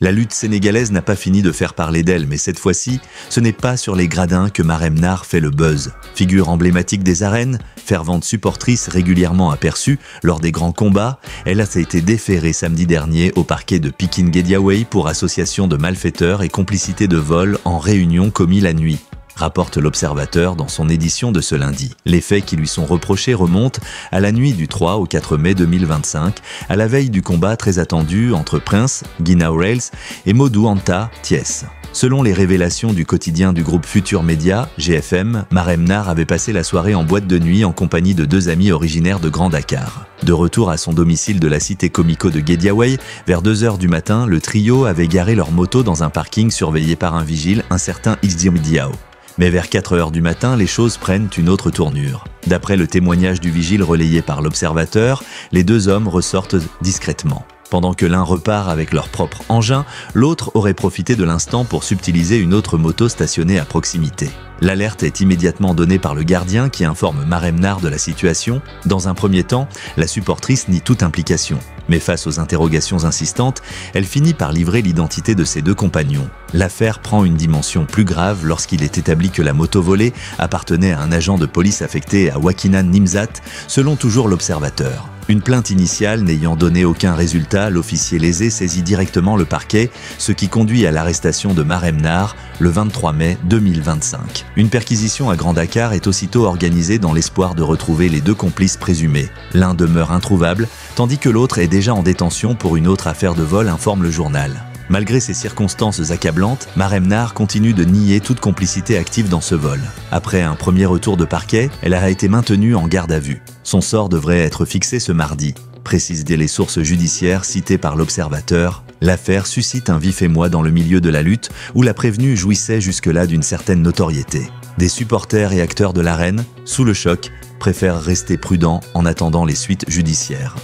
La lutte sénégalaise n'a pas fini de faire parler d'elle, mais cette fois-ci, ce n'est pas sur les gradins que Marem Nar fait le buzz. Figure emblématique des arènes, fervente supportrice régulièrement aperçue lors des grands combats, elle a été déférée samedi dernier au parquet de Pikine-Guédiawaye pour association de malfaiteurs et complicité de vol en réunion commis la nuit, rapporte l'Observateur dans son édition de ce lundi. Les faits qui lui sont reprochés remontent à la nuit du 3 au 4 mai 2025, à la veille du combat très attendu entre Prince, Guinaw Rails et Modou Anta Thiès. Selon les révélations du quotidien du groupe Futur Média, GFM, Marem Nar avait passé la soirée en boîte de nuit en compagnie de 2 amis originaires de Grand Dakar. De retour à son domicile de la cité comico de Guédiawaye, vers 2 h du matin, le trio avait garé leur moto dans un parking surveillé par un vigile, un certain Izzim Diao. Mais vers 4 h du matin, les choses prennent une autre tournure. D'après le témoignage du vigile relayé par l'Observateur, les 2 hommes ressortent discrètement. Pendant que l'un repart avec leur propre engin, l'autre aurait profité de l'instant pour subtiliser une autre moto stationnée à proximité. L'alerte est immédiatement donnée par le gardien qui informe Marem Nar de la situation. Dans un premier temps, la supportrice nie toute implication. Mais face aux interrogations insistantes, elle finit par livrer l'identité de ses 2 compagnons. L'affaire prend une dimension plus grave lorsqu'il est établi que la moto volée appartenait à un agent de police affecté à Wakinan Nimzat, selon toujours l'Observateur. Une plainte initiale n'ayant donné aucun résultat, l'officier lésé saisit directement le parquet, ce qui conduit à l'arrestation de Marem Nar le 23 mai 2025. Une perquisition à Grand Dakar est aussitôt organisée dans l'espoir de retrouver les 2 complices présumés. L'un demeure introuvable, tandis que l'autre est déjà en détention pour une autre affaire de vol, informe le journal. Malgré ces circonstances accablantes, Marem Nar continue de nier toute complicité active dans ce vol. Après un premier retour de parquet, elle a été maintenue en garde à vue. Son sort devrait être fixé ce mardi. Précisent les sources judiciaires citées par l'Observateur, l'affaire suscite un vif émoi dans le milieu de la lutte où la prévenue jouissait jusque-là d'une certaine notoriété. Des supporters et acteurs de l'arène, sous le choc, préfèrent rester prudents en attendant les suites judiciaires.